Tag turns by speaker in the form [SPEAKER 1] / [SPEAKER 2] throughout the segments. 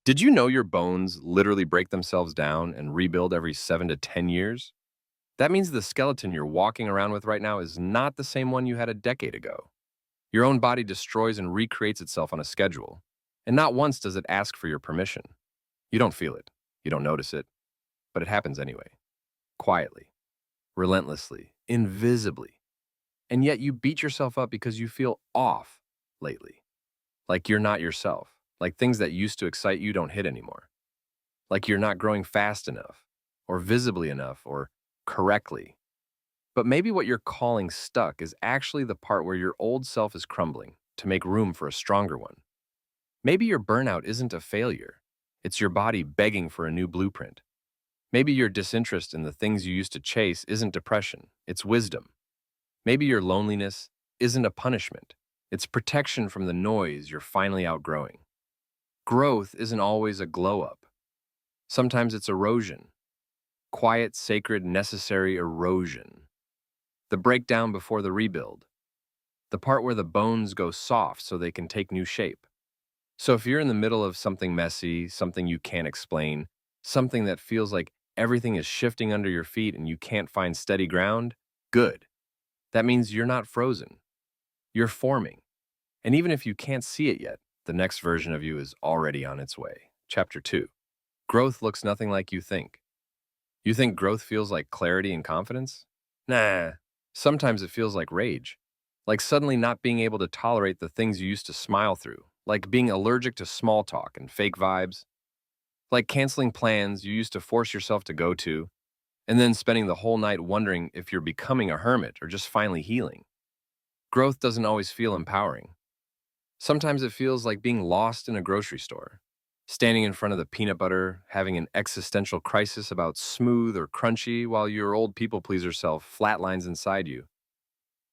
[SPEAKER 1] Did you know your bones literally break themselves down and rebuild every 7 to 10 years? That means the skeleton you're walking around with right now is not the same one you had a decade ago. Your own body destroys and recreates itself on a schedule, and not once does it ask for your permission. You don't feel it, you don't notice it, but it happens anyway. Quietly, relentlessly, invisibly. And yet you beat yourself up because you feel off lately. Like you're not yourself. Like things that used to excite you don't hit anymore. Like you're not growing fast enough, or visibly enough, or correctly. But maybe what you're calling stuck is actually the part where your old self is crumbling to make room for a stronger one. Maybe your burnout isn't a failure, it's your body begging for a new blueprint. Maybe your disinterest in the things you used to chase isn't depression, it's wisdom. Maybe your loneliness isn't a punishment, it's protection from the noise you're finally outgrowing. Growth isn't always a glow up. Sometimes it's erosion. Quiet, sacred, necessary erosion. The breakdown before the rebuild. The part where the bones go soft so they can take new shape. So if you're in the middle of something messy, something you can't explain, something that feels like everything is shifting under your feet and you can't find steady ground, good. That means you're not frozen. You're forming. And even if you can't see it yet, the next version of you is already on its way. Chapter 2. Growth looks nothing like you think. You think growth feels like clarity and confidence? Nah. Sometimes it feels like rage. Like suddenly not being able to tolerate the things you used to smile through. Like being allergic to small talk and fake vibes. Like canceling plans you used to force yourself to go to, and then spending the whole night wondering if you're becoming a hermit or just finally healing. Growth doesn't always feel empowering. Sometimes it feels like being lost in a grocery store. Standing in front of the peanut butter, having an existential crisis about smooth or crunchy while your old people pleaser self flatlines inside you.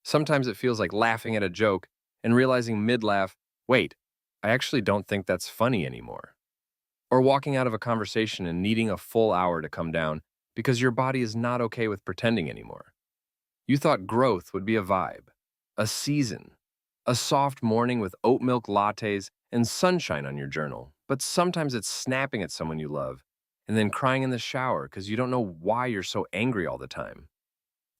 [SPEAKER 1] Sometimes it feels like laughing at a joke and realizing mid-laugh, wait, I actually don't think that's funny anymore. Or walking out of a conversation and needing a full hour to come down because your body is not okay with pretending anymore. You thought growth would be a vibe, a season, a soft morning with oat milk lattes and sunshine on your journal, but sometimes it's snapping at someone you love and then crying in the shower because you don't know why you're so angry all the time.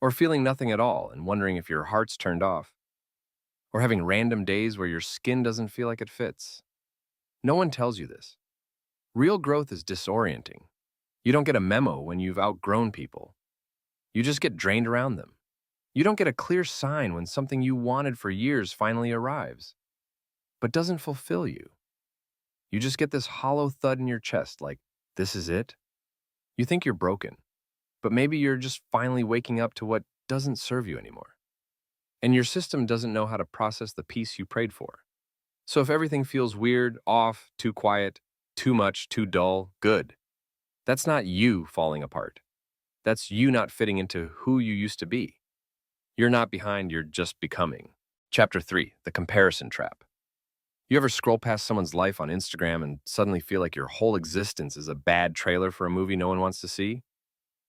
[SPEAKER 1] Or feeling nothing at all and wondering if your heart's turned off. Or having random days where your skin doesn't feel like it fits. No one tells you this. Real growth is disorienting. You don't get a memo when you've outgrown people. You just get drained around them. You don't get a clear sign when something you wanted for years finally arrives, but doesn't fulfill you. You just get this hollow thud in your chest like, this is it? You think you're broken, but maybe you're just finally waking up to what doesn't serve you anymore. And your system doesn't know how to process the peace you prayed for. So if everything feels weird, off, too quiet, too much, too dull, good. That's not you falling apart. That's you not fitting into who you used to be. You're not behind, you're just becoming. Chapter 3, The Comparison Trap. You ever scroll past someone's life on Instagram and suddenly feel like your whole existence is a bad trailer for a movie no one wants to see?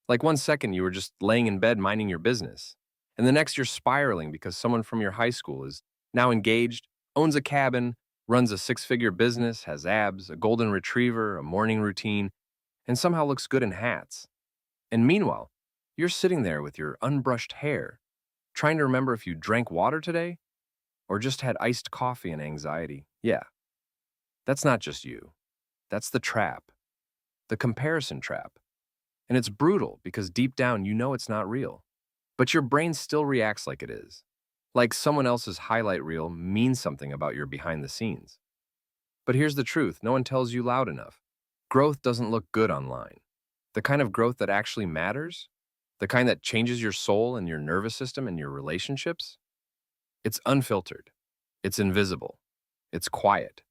[SPEAKER 1] Like 1 second you were just laying in bed minding your business, and the next you're spiraling because someone from your high school is now engaged, owns a cabin, runs a six-figure business, has abs, a golden retriever, a morning routine, and somehow looks good in hats. And meanwhile, you're sitting there with your unbrushed hair, trying to remember if you drank water today or just had iced coffee and anxiety. Yeah, that's not just you. That's the trap, the comparison trap. And it's brutal because deep down you know it's not real. But your brain still reacts like it is. Like someone else's highlight reel means something about your behind the scenes. But here's the truth, no one tells you loud enough. Growth doesn't look good online. The kind of growth that actually matters, the kind that changes your soul and your nervous system and your relationships, it's unfiltered. It's invisible. It's quiet.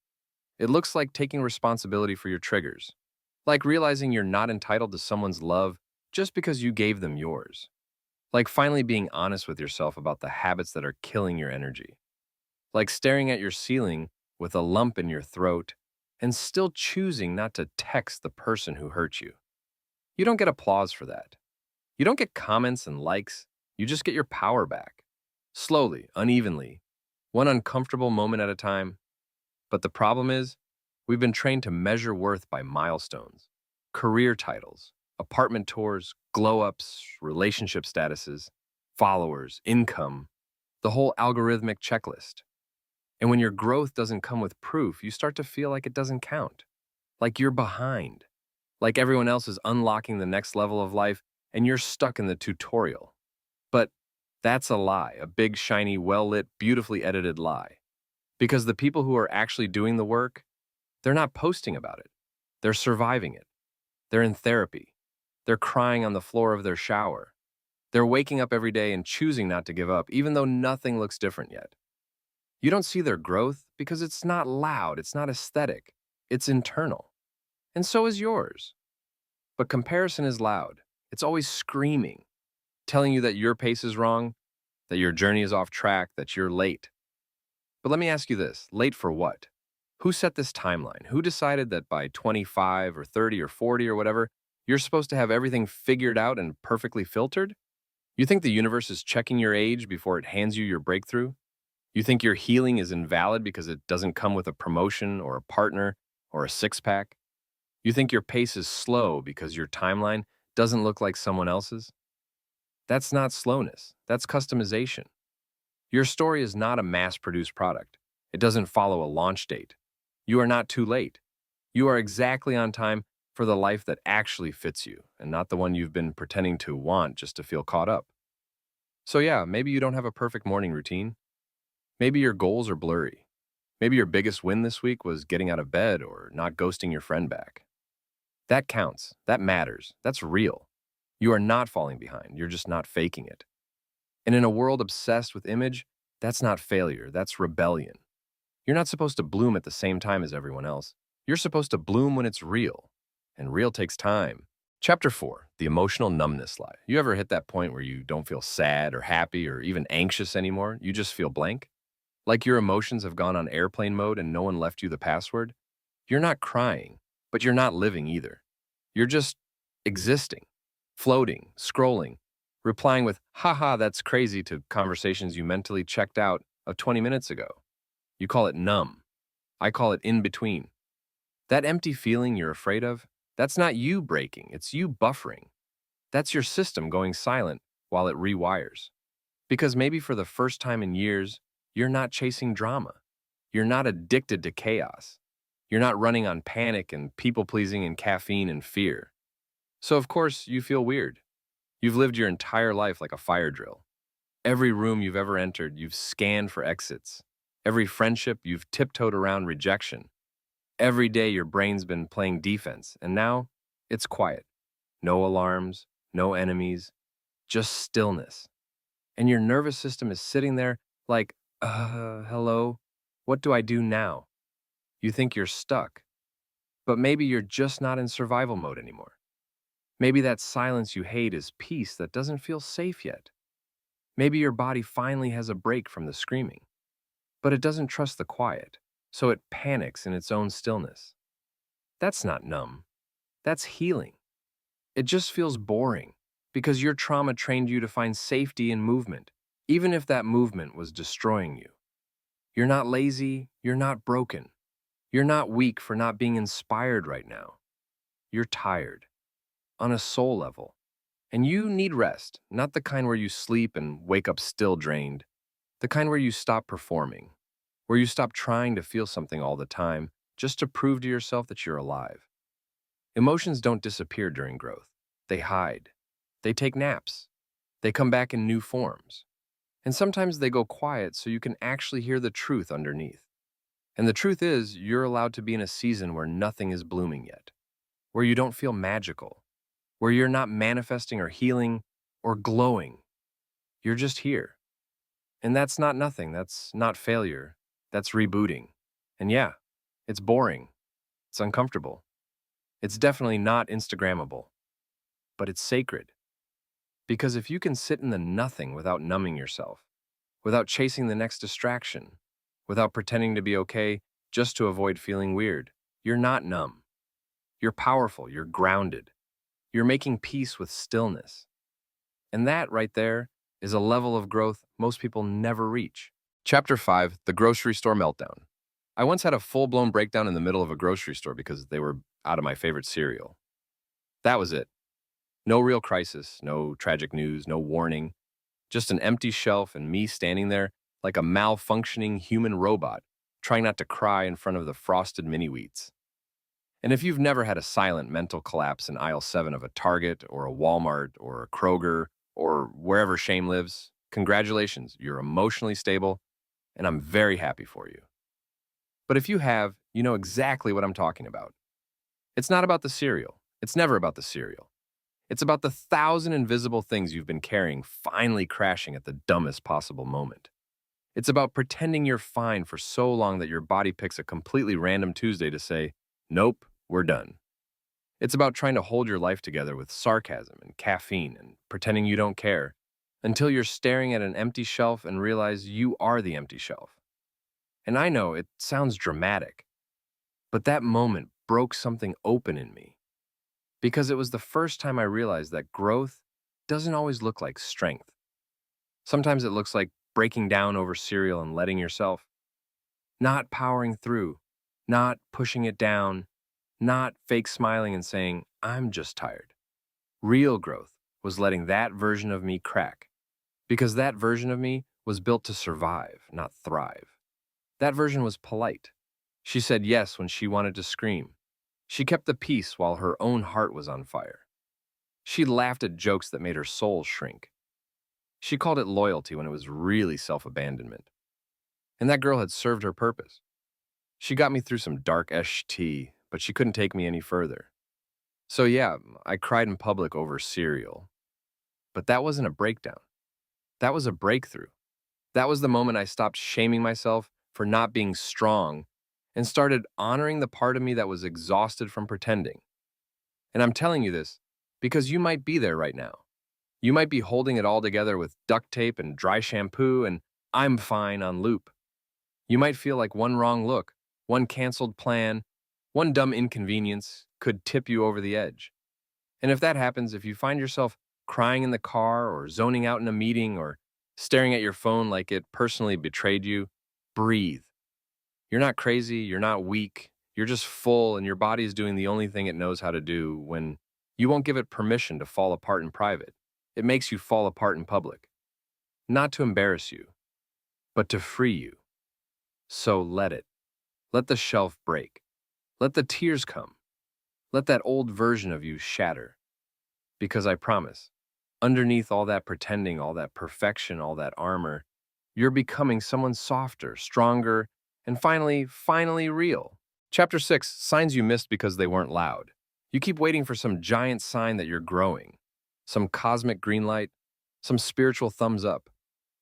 [SPEAKER 1] It looks like taking responsibility for your triggers, like realizing you're not entitled to someone's love just because you gave them yours, like finally being honest with yourself about the habits that are killing your energy, like staring at your ceiling with a lump in your throat and still choosing not to text the person who hurt you. You don't get applause for that. You don't get comments and likes. You just get your power back. Slowly, unevenly, one uncomfortable moment at a time. But the problem is, We've been trained to measure worth by milestones, career titles, apartment tours, glow-ups, relationship statuses, followers, income, the whole algorithmic checklist. And when your growth doesn't come with proof, you start to feel like it doesn't count, like you're behind, like everyone else is unlocking the next level of life and you're stuck in the tutorial. But that's a lie, a big, shiny, well-lit, beautifully edited lie. Because the people who are actually doing the work, they're not posting about it. They're surviving it. They're in therapy. They're crying on the floor of their shower. They're waking up every day and choosing not to give up, even though nothing looks different yet. You don't see their growth because it's not loud, it's not aesthetic, it's internal. And so is yours. But comparison is loud. It's always screaming, telling you that your pace is wrong, that your journey is off track, that you're late. But let me ask you this, late for what? Who set this timeline? Who decided that by 25 or 30 or 40 or whatever, you're supposed to have everything figured out and perfectly filtered? You think the universe is checking your age before it hands you your breakthrough? You think your healing is invalid because it doesn't come with a promotion or a partner or a six-pack? You think your pace is slow because your timeline doesn't look like someone else's? That's not slowness. That's customization. Your story is not a mass-produced product. It doesn't follow a launch date. You are not too late. You are exactly on time for the life that actually fits you and not the one you've been pretending to want just to feel caught up. So yeah, maybe you don't have a perfect morning routine. Maybe your goals are blurry. Maybe your biggest win this week was getting out of bed or not ghosting your friend back. That counts. That matters. That's real. You are not falling behind. You're just not faking it. And in a world obsessed with image, that's not failure. That's rebellion. You're not supposed to bloom at the same time as everyone else. You're supposed to bloom when it's real. And real takes time. Chapter 4, the emotional numbness lie. You ever hit that point where you don't feel sad or happy or even anxious anymore? You just feel blank? Like your emotions have gone on airplane mode and no one left you the password? You're not crying, but you're not living either. You're just existing, floating, scrolling, replying with, haha, that's crazy to conversations you mentally checked out of 20 minutes ago. You call it numb. I call it in between. That empty feeling you're afraid of, that's not you breaking, it's you buffering. That's your system going silent while it rewires. Because maybe for the first time in years, you're not chasing drama. You're not addicted to chaos. You're not running on panic and people-pleasing and caffeine and fear. So of course, you feel weird. You've lived your entire life like a fire drill. Every room you've ever entered, you've scanned for exits. Every friendship, you've tiptoed around rejection. Every day, your brain's been playing defense, and now it's quiet. No alarms, no enemies, just stillness. And your nervous system is sitting there like, hello? What do I do now? You think you're stuck, but maybe you're just not in survival mode anymore. Maybe that silence you hate is peace that doesn't feel safe yet. Maybe your body finally has a break from the screaming, but it doesn't trust the quiet, so it panics in its own stillness. That's not numb. That's healing. It just feels boring because your trauma trained you to find safety in movement, even if that movement was destroying you. You're not lazy, you're not broken. You're not weak for not being inspired right now. You're tired, on a soul level. And you need rest, not the kind where you sleep and wake up still drained, the kind where you stop performing, where you stop trying to feel something all the time just to prove to yourself that you're alive. Emotions don't disappear during growth. They hide. They take naps. They come back in new forms. And sometimes they go quiet so you can actually hear the truth underneath. And the truth is, you're allowed to be in a season where nothing is blooming yet, where you don't feel magical, where you're not manifesting or healing or glowing. You're just here. And that's not nothing. That's not failure. That's rebooting. And yeah, it's boring. It's uncomfortable. It's definitely not Instagrammable. But it's sacred. Because if you can sit in the nothing without numbing yourself, without chasing the next distraction, without pretending to be okay just to avoid feeling weird, you're not numb. You're powerful. You're grounded. You're making peace with stillness. And that right there is a level of growth most people never reach. Chapter 5, the grocery store meltdown. I once had a full-blown breakdown in the middle of a grocery store because they were out of my favorite cereal. That was it. No real crisis, no tragic news, no warning, just an empty shelf and me standing there like a malfunctioning human robot, trying not to cry in front of the frosted mini wheats. And if you've never had a silent mental collapse in aisle 7 of a Target or a Walmart or a Kroger or wherever shame lives, congratulations, you're emotionally stable, and I'm very happy for you. But if you have, you know exactly what I'm talking about. It's not about the cereal. It's never about the cereal. It's about the thousand invisible things you've been carrying finally crashing at the dumbest possible moment. It's about pretending you're fine for so long that your body picks a completely random Tuesday to say, nope, we're done. It's about trying to hold your life together with sarcasm and caffeine and pretending you don't care until you're staring at an empty shelf and realize you are the empty shelf. And I know it sounds dramatic, but that moment broke something open in me because it was the first time I realized that growth doesn't always look like strength. Sometimes it looks like breaking down over cereal and letting yourself, not powering through, not pushing it down, not fake smiling and saying, I'm just tired. Real growth was letting that version of me crack because that version of me was built to survive, not thrive. That version was polite. She said yes when she wanted to scream. She kept the peace while her own heart was on fire. She laughed at jokes that made her soul shrink. She called it loyalty when it was really self-abandonment. And that girl had served her purpose. She got me through some dark-ish tea, but she couldn't take me any further. So yeah, I cried in public over cereal. But that wasn't a breakdown. That was a breakthrough. That was the moment I stopped shaming myself for not being strong and started honoring the part of me that was exhausted from pretending. And I'm telling you this because you might be there right now. You might be holding it all together with duct tape and dry shampoo and I'm fine on loop. You might feel like one wrong look, one canceled plan, one dumb inconvenience could tip you over the edge. And if that happens, if you find yourself crying in the car or zoning out in a meeting or staring at your phone like it personally betrayed you, breathe. You're not crazy, you're not weak, you're just full and your body is doing the only thing it knows how to do when you won't give it permission to fall apart in private. It makes you fall apart in public. Not to embarrass you, but to free you. So let it. Let the shelf break. Let the tears come. Let that old version of you shatter. Because I promise, underneath all that pretending, all that perfection, all that armor, you're becoming someone softer, stronger, and finally real. Chapter 6, Signs You Missed Because They Weren't Loud. You keep waiting for some giant sign that you're growing, some cosmic green light, some spiritual thumbs up,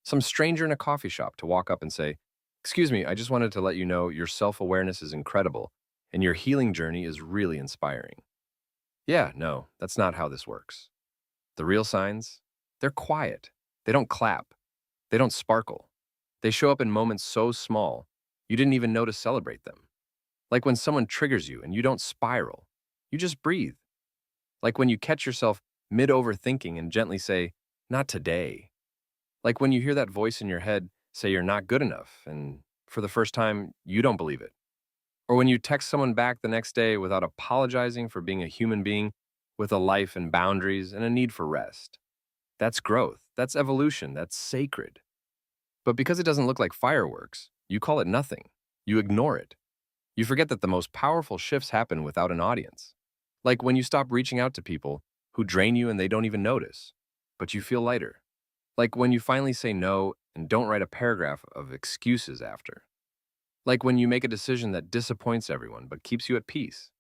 [SPEAKER 1] some stranger in a coffee shop to walk up and say, excuse me, I just wanted to let you know your self-awareness is incredible and your healing journey is really inspiring. Yeah, no, that's not how this works. The real signs, they're quiet. They don't clap. They don't sparkle. They show up in moments so small, you didn't even know to celebrate them. Like when someone triggers you and you don't spiral, you just breathe. Like when you catch yourself mid-overthinking and gently say, not today. Like when you hear that voice in your head say you're not good enough and for the first time, you don't believe it. Or when you text someone back the next day without apologizing for being a human being with a life and boundaries and a need for rest. That's growth. That's evolution. That's sacred. But because it doesn't look like fireworks, you call it nothing. You ignore it. You forget that the most powerful shifts happen without an audience. Like when you stop reaching out to people who drain you and they don't even notice, but you feel lighter. Like when you finally say no and don't write a paragraph of excuses after. Like when you make a decision that disappoints everyone but keeps you at peace.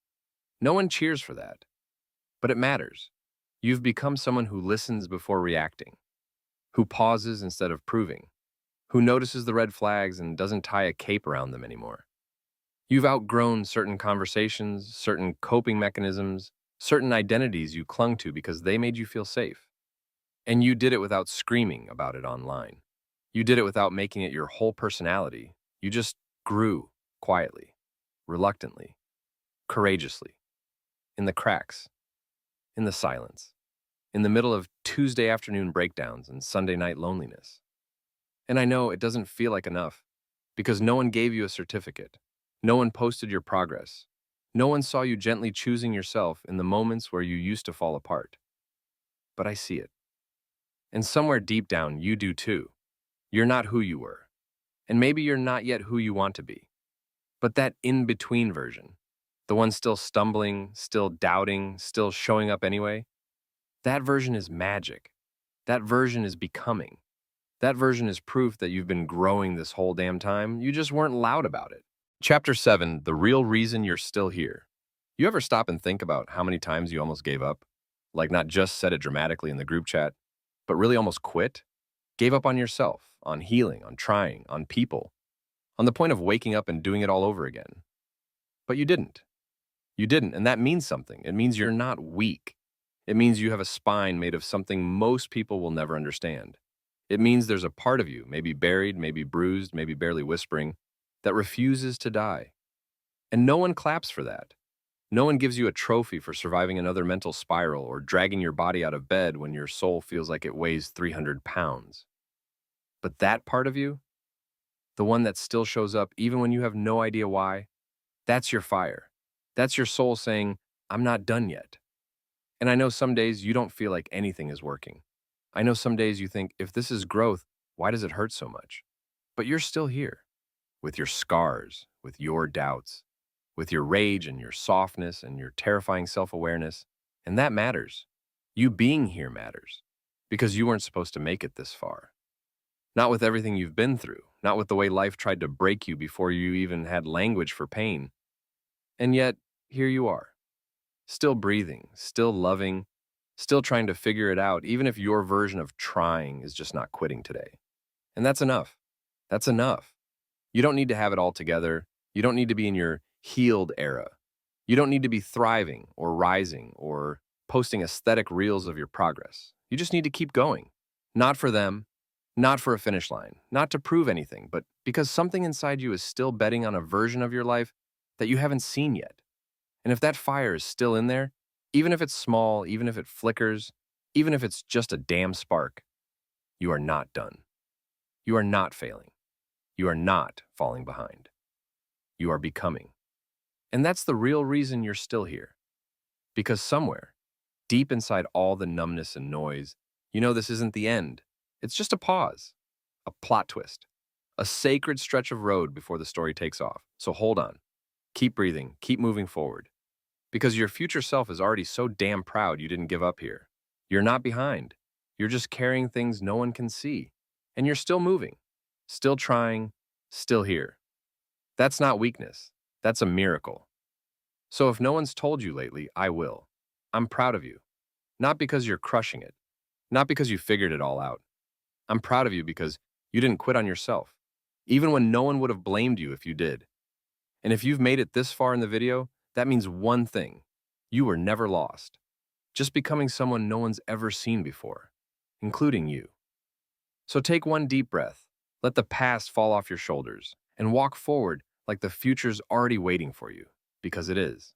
[SPEAKER 1] No one cheers for that. But it matters. You've become someone who listens before reacting, who pauses instead of proving, who notices the red flags and doesn't tie a cape around them anymore. You've outgrown certain conversations, certain coping mechanisms, certain identities you clung to because they made you feel safe. And you did it without screaming about it online. You did it without making it your whole personality. You just grew quietly, reluctantly, courageously, in the cracks, in the silence, in the middle of Tuesday afternoon breakdowns and Sunday night loneliness. And I know it doesn't feel like enough because no one gave you a certificate. No one posted your progress. No one saw you gently choosing yourself in the moments where you used to fall apart. But I see it. And somewhere deep down, you do too. You're not who you were. And maybe you're not yet who you want to be. But that in-between version, the one still stumbling, still doubting, still showing up anyway, that version is magic. That version is becoming. That version is proof that you've been growing this whole damn time. You just weren't loud about it. Chapter 7, The Real Reason You're Still Here. You ever stop and think about how many times you almost gave up? Like not just said it dramatically in the group chat, but really almost quit? Gave up on yourself, on healing, on trying, on people, on the point of waking up and doing it all over again. But you didn't. You didn't, and that means something. It means you're not weak. It means you have a spine made of something most people will never understand. It means there's a part of you, maybe buried, maybe bruised, maybe barely whispering, that refuses to die. And no one claps for that. No one gives you a trophy for surviving another mental spiral or dragging your body out of bed when your soul feels like it weighs 300 pounds. But that part of you, the one that still shows up even when you have no idea why, that's your fire. That's your soul saying, I'm not done yet. And I know some days you don't feel like anything is working. I know some days you think, if this is growth, why does it hurt so much? But you're still here, with your scars, with your doubts, with your rage and your softness and your terrifying self-awareness. And that matters. You being here matters, because you weren't supposed to make it this far. Not with everything you've been through, not with the way life tried to break you before you even had language for pain. And yet, here you are, still breathing, still loving, still trying to figure it out, even if your version of trying is just not quitting today. And that's enough. That's enough. You don't need to have it all together. You don't need to be in your healed era. You don't need to be thriving or rising or posting aesthetic reels of your progress. You just need to keep going. Not for them, not for a finish line, not to prove anything, but because something inside you is still betting on a version of your life that you haven't seen yet. And if that fire is still in there, even if it's small, even if it flickers, even if it's just a damn spark, you are not done. You are not failing. You are not falling behind. You are becoming. And that's the real reason you're still here. Because somewhere, deep inside all the numbness and noise, you know this isn't the end. It's just a pause, a plot twist, a sacred stretch of road before the story takes off. So hold on. Keep breathing. Keep moving forward. Because your future self is already so damn proud you didn't give up here. You're not behind. You're just carrying things no one can see. And you're still moving, still trying, still here. That's not weakness. That's a miracle. So if no one's told you lately, I will. I'm proud of you. Not because you're crushing it. Not because you figured it all out. I'm proud of you because you didn't quit on yourself, even when no one would have blamed you if you did. And if you've made it this far in the video, that means one thing. You were never lost. Just becoming someone no one's ever seen before, including you. So take one deep breath, let the past fall off your shoulders, and walk forward like the future's already waiting for you, because it is.